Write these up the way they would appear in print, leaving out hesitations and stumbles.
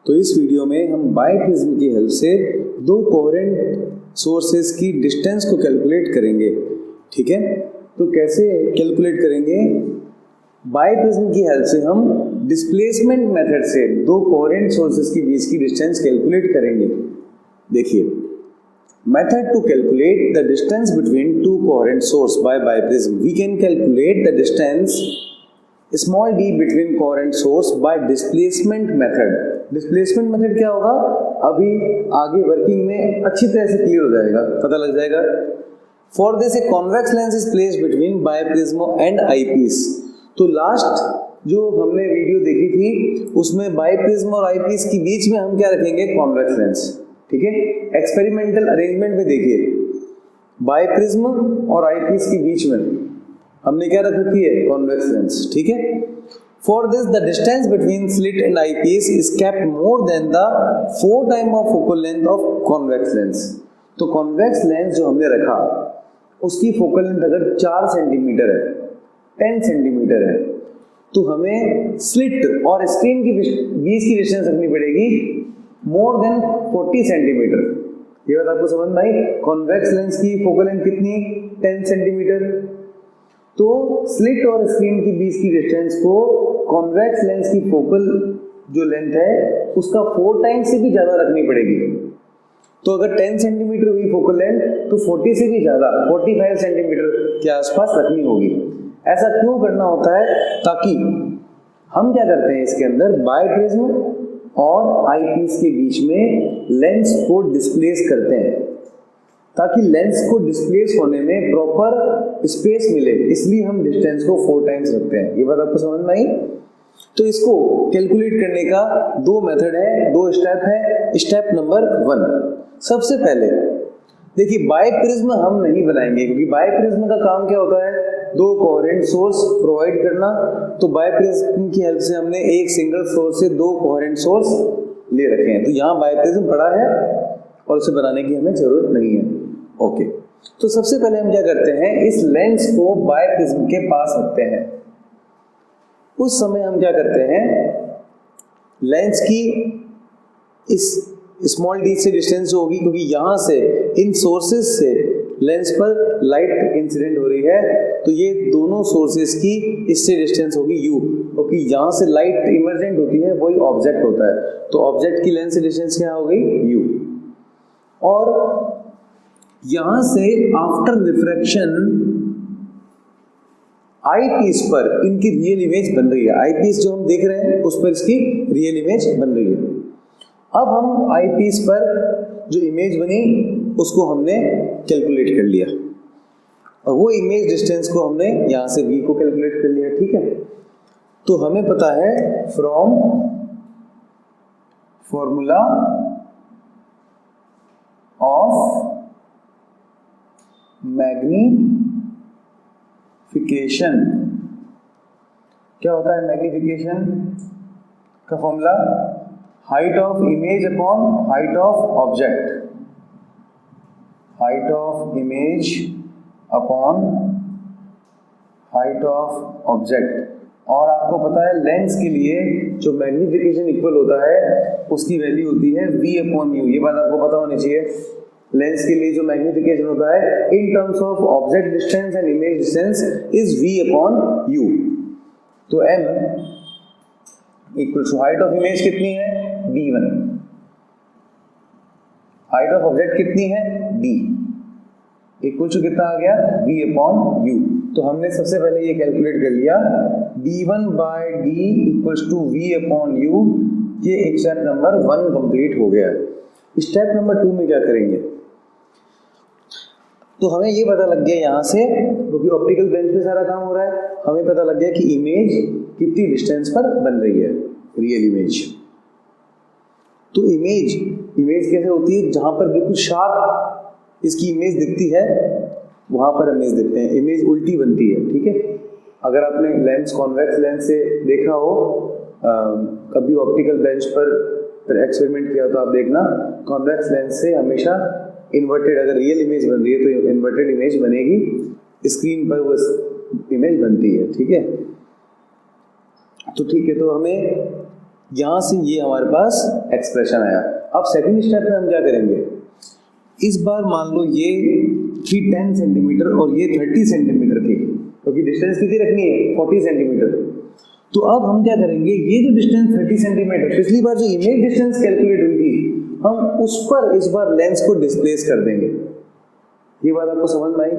तो इस वीडियो में हम बायप्रिज्म की हेल्प से दो कोहेरेंट सोर्सेज की डिस्टेंस को कैलकुलेट करेंगे। ठीक है, तो कैसे कैलकुलेट करेंगे? बायप्रिज्म की हेल्प से हम डिस्प्लेसमेंट मेथड से दो कोहेरेंट सोर्सेज के बीच की डिस्टेंस कैलकुलेट करेंगे। देखिए, method to calculate the distance between two coherent source by biprism. We can calculate the distance small d between coherent source by displacement method. Displacement method क्या होगा, अभी आगे वर्किंग में अच्छी तरह से क्लियर हो जाएगा, पता लग जाएगा। For this a convex lens is placed between biprism and eyepiece. तो लास्ट जो हमने वीडियो देखी थी उसमें बायप्रिज्म और आईपीस के बीच में हम क्या रखेंगे? Convex lens. ठीक है, एक्सपेरिमेंटल अरेंजमेंट में देखिए, बायप्रिज्म और आईपीस के बीच में हमने क्या रख रखी है? Convex lens. ठीक है, for this the distance between slit and eyepiece is kept more than the 4 time of focal length of convex lens. तो कॉन्वेक्स लेंस जो हमने रखा उसकी फोकल लेंथ अगर 4 सेंटीमीटर है, 10 सेंटीमीटर है, तो हमें स्लिट और स्क्रीन के बीच की डिस्टेंस रखनी पड़ेगी मोर देन 40 सेंटीमीटर। ये बात आपको समझ में आई? कॉन्वेक्स लेंस की फोकल लेंथ कितनी? 10 सेंटीमीटर। तो स्लिट और स्क्रीन के बीच की डिस्टेंस को कॉन्वेक्स लेंस की फोकल जो लेंथ है उसका 4 टाइम्स से भी ज़्यादा रखनी पड़ेगी। तो अगर 10 सेंटीमीटर हुई फोकल लेंथ तो 40 से भी ज़्यादा 45 सेंटीमीटर के आसपास रखनी होगी। ऐसा क्यों करना होता है? ताकि हम क्या करते हैं, इसके अंदर बायप्रिज्म और आईपीस के बीच में लेंस को डिस्प्लेस करते हैं, ताकि लेंस को डिस्प्लेस होने में प्रॉपर स्पेस मिले, इसलिए हम डिस्टेंस को 4 टाइम्स रखते हैं। ये बात आपको समझ में आई? तो इसको कैलकुलेट करने का 2 मेथड है, 2 स्टेप है। स्टेप नंबर 1, सबसे पहले देखिए, बायप्रिज्म हम नहीं बनाएंगे क्योंकि बायप्रिज्म का काम क्या होता है? 2 कोहेरेंट सोर्स प्रोवाइड करना। तो बायप्रिज्म की हेल्प से हमने एक सिंगल सोर्स से 2 कोहेरेंट सोर्स ले रखे हैं। तो यहाँ बायप्रिज्म पड़ा है और उसे बनाने की हमें जरूरत नहीं है। ओके, तो सबसे पहले हम क्या करते हैं, इस लेंस को बायप्रिज्म के पास रखते हैं। उस समय हम क्या करते हैं, लेंस की इस स्मॉल d से डिस्टेंस होगी, क्योंकि यहां से इन सोर्सेस से लेंस पर लाइट इंसिडेंट हो रही है, तो ये दोनों सोर्सेस की इससे डिस्टेंस होगी u, क्योंकि यहां से लाइट इमर्जेंट होती है, वही ऑब्जेक्ट होता है। तो ऑब्जेक्ट की लेंस से डिस्टेंस क्या हो गई? u। और यहां से आफ्टर रिफ्रैक्शन आई पीस पर इनकी रियल इमेज बन रही है। आई पीस जो हम देख रहे हैं उस पर इसकी रियल इमेज बन रही है। अब हम आई पीस पर जो इमेज बनी उसको हमने कैलकुलेट कर लिया और वो इमेज डिस्टेंस को हमने यहां से v को कैलकुलेट कर लिया। ठीक है, तो हमें पता है फ्रॉम फॉर्मूला ऑफ मैग्निफिकेशन, क्या होता है मैग्निफिकेशन का formula? Height of image upon height of object, height of image upon height of object. और आपको पता है लेंस के लिए जो मैग्निफिकेशन इक्वल होता है उसकी वैल्यू होती है v अपॉन u। ये बात आपको पता होनी चाहिए। लेंस के लिए जो मैग्निफिकेशन होता है in terms of object distance and image distance is v upon u। तो m equal to height of image कितनी है? d1। हाइट ऑफ ऑब्जेक्ट कितनी है? d। इक्वल टू कितना आ गया? v upon u। तो हमने सबसे पहले ये कैलकुलेट कर लिया, d1 by d equal to v upon u। ये एक स्टेप नंबर 1 कंप्लीट हो गया। स्टेप नंबर 2 में क्या करेंगे? तो हमें ये पता लग गया यहाँ से, क्योंकि ऑप्टिकल बेंच पे सारा काम हो रहा है, हमें पता लग गया कि इमेज कितनी डिस्टेंस पर बन रही है, रियल इमेज। तो इमेज कैसे होती है? जहां पर बिल्कुल शार्प इसकी इमेज दिखती है वहां पर इमेज देखते हैं, इमेज उल्टी बनती है। ठीक है, अगर आपने लेंस कॉन्वेक्स लेंस से देखा हो, कभी ऑप्टिकल बेंच पर एक्सपेरिमेंट किया तो आप देखना, कॉन्वेक्स लेंस से हमेशा इन्वर्टेड, अगर रियल इमेज बन रही है तो इन्वर्टेड इमेज बनेगी, स्क्रीन पर वो इमेज बनती है। ठीक है, तो ठीक है, तो हमें यहां से ये हमारे पास एक्सप्रेशन आया। अब सेकंड स्टेप में हम क्या करेंगे, इस बार मान लो ये थी 10 सेंटीमीटर और ये 30 सेंटीमीटर थी, क्योंकि डिस्टेंस कितनी रखनी है 40 सेंटीमीटर। तो अब हम क्या करेंगे, ये जो डिस्टेंस 30 सेंटीमीटर पिछली बार जो इमेज डिस्टेंस कैलकुलेट हुई थी, हम उस पर इस बार लेंस को डिस्प्लेस कर देंगे। ये बात आपको समझ में आई?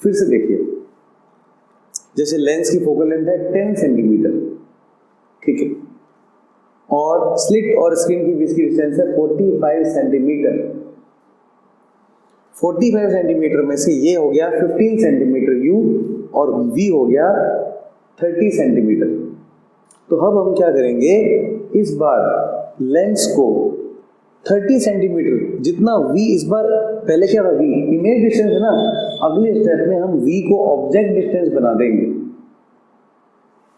फिर से देखिए, जैसे लेंस की फोकल लेंथ है 10 सेंटीमीटर, ठीक है, और स्लिट और स्क्रीन के बीच की डिस्टेंस है 45 सेंटीमीटर। 45 सेंटीमीटर में से ये हो गया 15 सेंटीमीटर यू और v हो गया 30 सेंटीमीटर। तो अब हम क्या करेंगे, इस बार लेंस को 30 सेंटीमीटर जितना v, इस बार पहले क्या था v इमेज डिस्टेंस है ना, अगले स्टेप में हम v को ऑब्जेक्ट डिस्टेंस बना देंगे।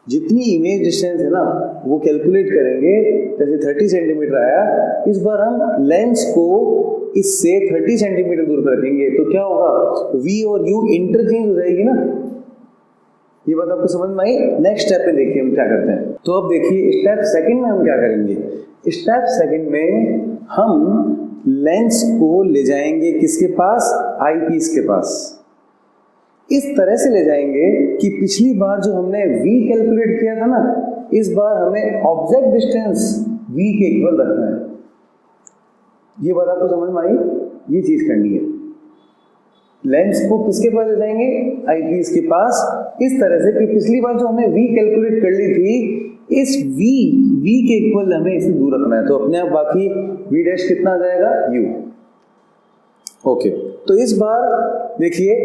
जितनी इमेज डिस्टेंस है ना वो कैलकुलेट करेंगे, जैसे 30 सेंटीमीटर आया, इस बार हम लेंस को इससे 30 सेंटीमीटर दूर पर रखेंगे। तो क्या होगा, v और u इंटरचेंज हो जाएगी ना। ये बात आपको समझ में आई? नेक्स्ट स्टेप में देखिए हम क्या करते हैं। तो अब देखिए स्टेप सेकंड में हम क्या करेंगे, स्टेप सेकंड में हम लेंस को ले जाएंगे किसके पास, आई पीस के पास। इस तरह से ले जाएंगे कि पिछली बार जो हमने v कैलकुलेट किया था ना, इस बार हमें ऑब्जेक्ट डिस्टेंस v के इक्वल रखना है। ये बात आपको समझ में आई? ये चीज करनी है। लेंस को किसके पास ले जाएंगे, आई पीस के पास, इस तरह से कि पिछली बार जो हमने v कैलकुलेट कर ली थी, इस v के इक्वल हमें इसे दूर रखना है। तो अपने आप बाकी v डैश कितना आ जाएगा, u। ओके, तो इस बार देखिए,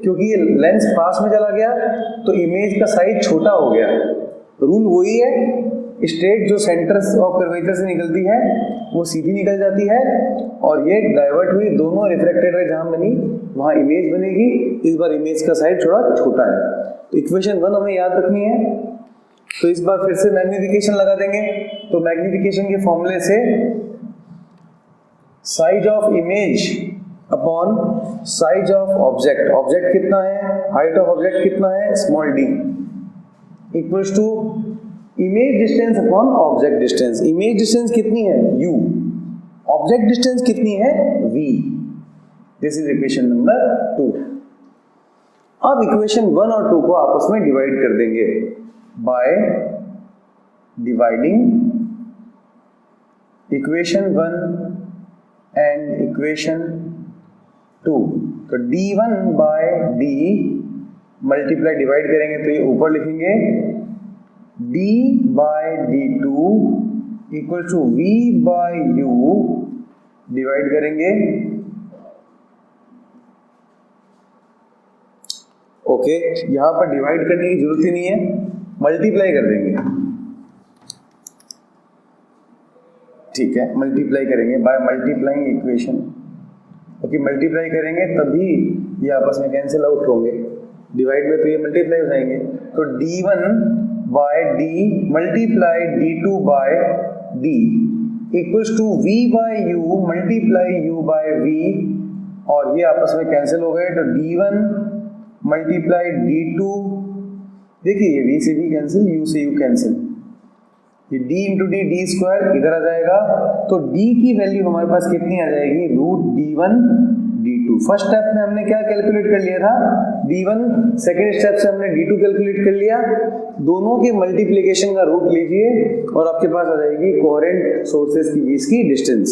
क्योंकि ये लेंस पास में चला गया तो इमेज का साइज छोटा हो गया। रूल वही है, स्ट्रेट जो सेंटर ऑफ कर्वेचर से निकलती है वो सीधी निकल जाती है, और ये डाइवर्ट हुई, दोनों रिफ्रैक्टेड रे जहां बनी वहां इमेज बनेगी। इस बार इमेज का साइज थोड़ा छोटा है। तो इक्वेशन 1 हमें याद रखनी है। तो इस बार फिर से मैग्निफिकेशन लगा देंगे। तो मैग्निफिकेशन के फॉर्मूले से size of image upon size of object, object कितना है, हाइट ऑफ ऑब्जेक्ट कितना है, small d, equals to image distance upon object distance. Image distance कितनी है, u, ऑब्जेक्ट डिस्टेंस कितनी है, v। This is equation number 2। अब इक्वेशन 1 और 2 को आपस में डिवाइड कर देंगे by dividing equation 1 and equation 2। तो d1 by d multiply divide करेंगे तो ये ऊपर लिखेंगे, d by d2 equal to v by u, divide करेंगे। ओके, यहां पर डिवाइड करने की जरूरत ही नहीं है, मल्टीप्लाई कर देंगे। ठीक है, मल्टीप्लाई करेंगे by multiplying equation. Okay, multiply करेंगे तभी ये आपस में कैंसिल आउट होंगे। डिवाइड में तो ये मल्टीप्लाई हो जाएंगे। तो d1 by d multiply d2 by d equals to v by u multiply u by v, और ये आपस में कैंसिल हो गए। तो d1 मल्टीप्लाई d2, देखिए ये v से v कैंसिल, u से u कैंसिल, ये d into D, D square इधर आ जाएगा। तो d की वैल्यू हमारे पास कितनी आ जाएगी, root d1 d2। First step में हमने क्या कैलकुलेट कर लिया था, d1, सेकेंड स्टेप से हमने d2 कैलकुलेट कर लिया। दोनों के मल्टीप्लिकेशन का रूट लीजिए और आपके पास आ जाएगी कोहेरेंट सोर्सेज के बीच की डिस्टेंस।